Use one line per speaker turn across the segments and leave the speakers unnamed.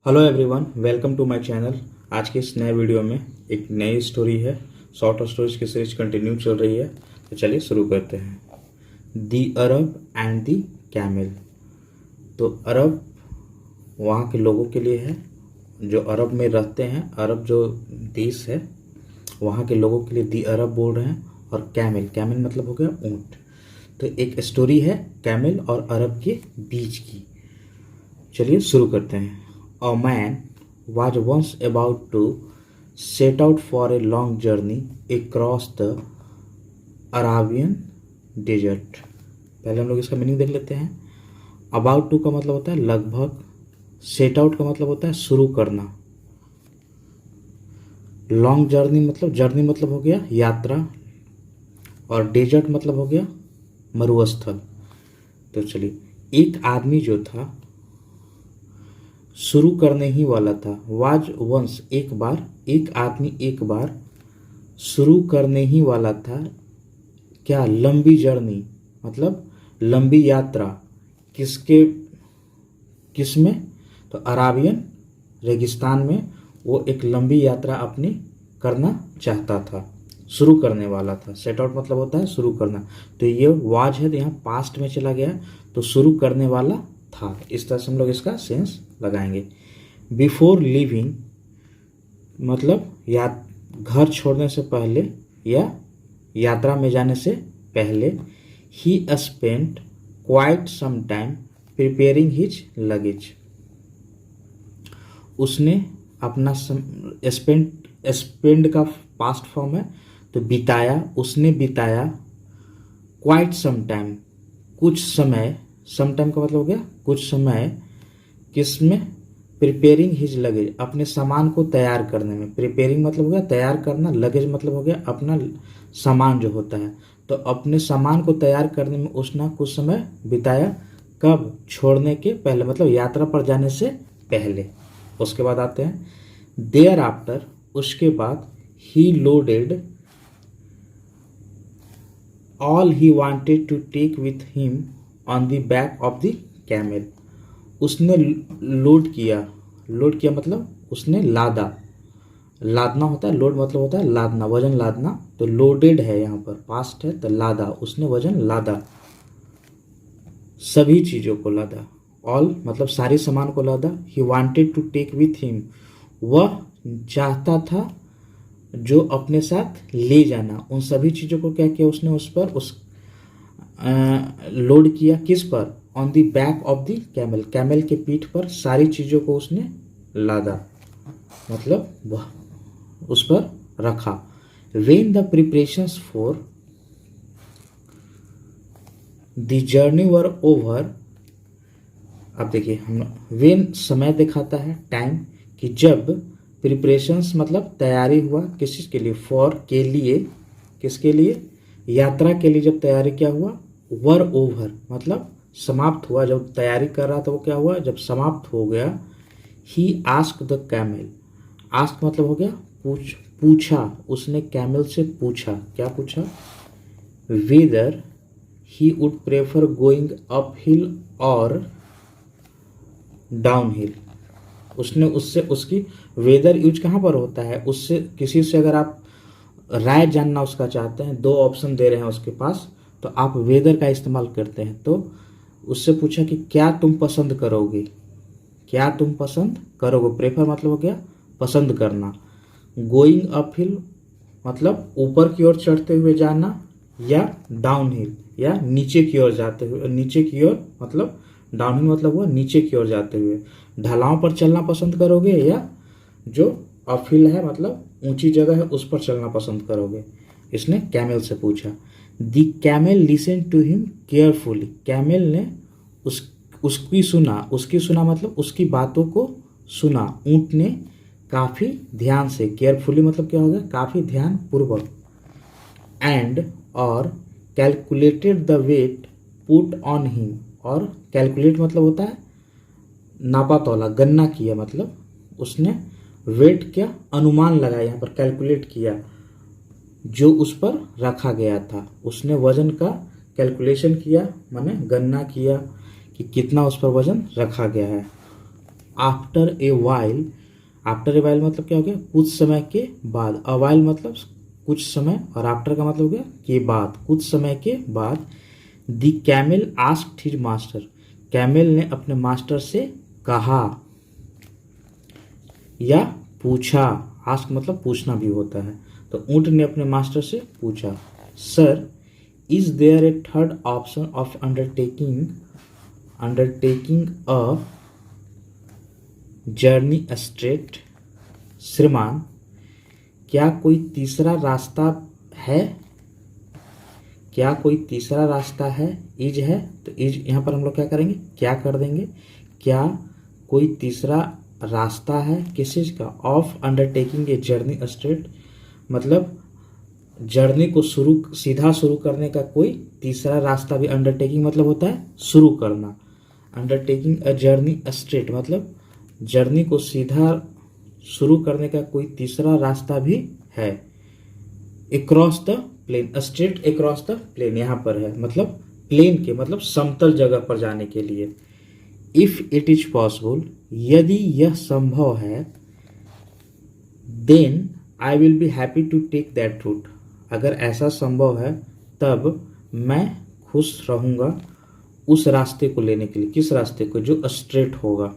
Hello everyone, welcome to my channel. आज के इस नए वीडियो में एक नई स्टोरी है। शॉर्ट स्टोरीज की सीरीज कंटिन्यू चल रही है, तो चलिए शुरू करते हैं। दी अरब एंड दी कैमल। तो अरब वहाँ के लोगों के लिए है जो अरब में रहते हैं। अरब जो देश है वहाँ के लोगों के लिए दी अरब बोल रहे हैं। और कैमल, कैमल मतलब हो गया ऊँट। तो एक स्टोरी है कैमल और अरब के बीच की। चलिए शुरू करते हैं। A man was once about to set out for a long journey across the Arabian desert। पहले हम लोग इसका मीनिंग देख लेते हैं। About to का मतलब होता है लगभग, set out का मतलब होता है शुरू करना, लॉन्ग जर्नी मतलब हो गया यात्रा, और डेजर्ट मतलब हो गया मरुस्थल। तो चलिए, एक आदमी जो था शुरू करने ही वाला था। वाज वंस एक बार, एक आदमी एक बार शुरू करने ही वाला था। क्या? लंबी जर्नी मतलब लंबी यात्रा। किसमें? तो अराबियन रेगिस्तान में वो एक लंबी यात्रा अपनी करना चाहता था, शुरू करने वाला था। सेट आउट मतलब होता है शुरू करना। तो ये वाज है तो यहाँ पास्ट में चला गया, तो शुरू करने वाला था। इस तरह से हम लोग इसका सेंस लगाएंगे। बिफोर लिविंग मतलब घर छोड़ने से पहले या यात्रा में जाने से पहले। He spent quite some time preparing his luggage. उसने अपना स्पेंड का पास्ट फॉर्म है तो बिताया, उसने बिताया क्वाइट सम टाइम कुछ समय। सम टाइम का मतलब हो गया कुछ समय। किसमें? प्रिपेयरिंग हिज लगेज, अपने सामान को तैयार करने में। प्रिपेयरिंग मतलब हो गया तैयार करना, लगेज मतलब हो गया अपना सामान जो होता है। तो अपने सामान को तैयार करने में उसने कुछ समय बिताया। कब? छोड़ने के पहले मतलब यात्रा पर जाने से पहले। उसके बाद आते हैं देयर आफ्टर, उसके बाद he loaded all he wanted to take with him on the back of the camel. उसने लोड किया मतलब उसने लादा। लादना होता है, लोड मतलब होता है लादना, वजन लादना। तो लोडेड है यहाँ पर, पास्ट है तो लादा, उसने वजन लादा, सभी चीज़ों को लादा। ऑल मतलब सारे सामान को लादा। He wanted to take with him, वह चाहता था जो अपने साथ ले जाना। उन सभी चीज़ों को क्या किया उसने उस पर लोड किया। किस पर? On the back of the camel, camel के पीठ पर सारी चीज़ों को उसने लादा मतलब वह उस पर रखा। When the preparations for the journey were over. अब देखिए, हम वेन समय दिखाता है टाइम, कि जब प्रिपरेशंस मतलब तैयारी हुआ किस चीज़ के लिए? फॉर के लिए, किसके लिए? यात्रा के लिए। जब तैयारी क्या हुआ? वर ओवर मतलब समाप्त हुआ। जब तैयारी कर रहा था वो क्या हुआ? जब समाप्त हो गया। He ask the camel, ask मतलब हो गया पूछा। उसने कैमल से पूछा। क्या पूछा? Weather he would prefer going up hill और डाउन हिल। उसने उससे उसकी वेदर यूज कहाँ पर होता है? उससे किसी से अगर आप राय जानना उसका चाहते हैं, दो ऑप्शन दे रहे हैं उसके पास, तो आप वेदर का इस्तेमाल करते हैं। तो उससे पूछा कि क्या तुम पसंद करोगे, क्या तुम पसंद करोगे। प्रेफर मतलब हो गया पसंद करना। गोइंग अप हिल मतलब ऊपर की ओर चढ़ते हुए जाना, या डाउन हिल या नीचे की ओर जाते हुए। नीचे की ओर मतलब डाउन हिल मतलब हुआ नीचे की ओर जाते हुए। ढलान पर चलना पसंद करोगे, या जो अप हिल है मतलब ऊंची जगह है उस पर चलना पसंद करोगे। इसने कैमल से पूछा। The camel listen to him carefully, camel ने उसकी सुना मतलब उसकी बातों को सुना। ऊंट ने काफ़ी ध्यान से, केयरफुली मतलब क्या होगा? काफ़ी ध्यान पूर्वक। एंड और calculated the weight put on him, और कैलकुलेट मतलब होता है नापा तोला, गणना किया मतलब उसने वेट क्या? अनुमान लगाया। यहाँ पर कैलकुलेट किया जो उस पर रखा गया था। उसने वजन का कैलकुलेशन किया, माने गणना किया कि कितना उस पर वजन रखा गया है। After a while, after a while मतलब क्या हो गया, कुछ समय के बाद, अ वाइल मतलब कुछ समय, और आफ्टर का मतलब हो गया के बाद, कुछ समय के बाद। The camel asked his master, camel ने अपने मास्टर से कहा या पूछा, आस्क मतलब पूछना भी होता है, तो ऊंट ने अपने मास्टर से पूछा, sir is there a third option of undertaking a journey straight, श्रीमान क्या कोई तीसरा रास्ता है, क्या कोई तीसरा रास्ता है, इज है तो इज यहाँ पर हम लोग क्या करेंगे, क्या कर देंगे, क्या कोई तीसरा रास्ता है किस चीज़ का, of undertaking a journey straight मतलब जर्नी को सीधा शुरू करने का कोई तीसरा रास्ता भी, अंडरटेकिंग मतलब होता है शुरू करना, अंडरटेकिंग अ जर्नी स्ट्रेट मतलब जर्नी को सीधा शुरू करने का कोई तीसरा रास्ता भी है। Across the plain, straight across the plain यहाँ पर है मतलब प्लेन के मतलब समतल जगह पर जाने के लिए। इफ इट इज पॉसिबल, यदि यह संभव है, then I will be happy to take that route, अगर ऐसा संभव है तब मैं खुश रहूंगा उस रास्ते को लेने के लिए, किस रास्ते को, जो स्ट्रेट होगा।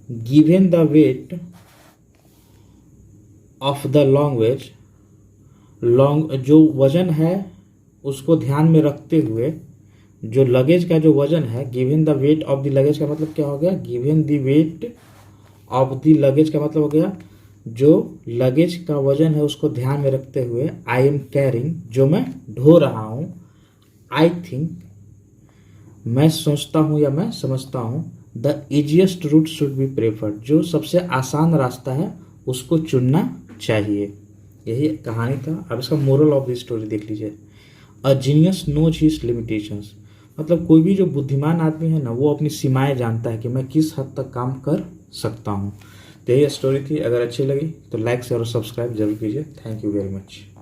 Given the weight of the long जो वजन है उसको ध्यान में रखते हुए, जो लगेज का जो वजन है, given the weight of the luggage का मतलब क्या हो गया, given the weight of the luggage का मतलब हो गया जो लगेज का वजन है उसको ध्यान में रखते हुए, आई एम कैरिंग जो मैं ढो रहा हूँ, आई थिंक मैं सोचता हूँ या मैं समझता हूँ, the easiest route should be preferred जो सबसे आसान रास्ता है उसको चुनना चाहिए। यही कहानी था। अब इसका मोरल ऑफ द स्टोरी देख लीजिए। A genius knows his limitations मतलब कोई भी जो बुद्धिमान आदमी है ना वो अपनी सीमाएं जानता है कि मैं किस हद तक काम कर सकता हूँ। तो यही स्टोरी थी। अगर अच्छी लगी तो लाइक शेयर और सब्सक्राइब जरूर कीजिए। Thank you very much.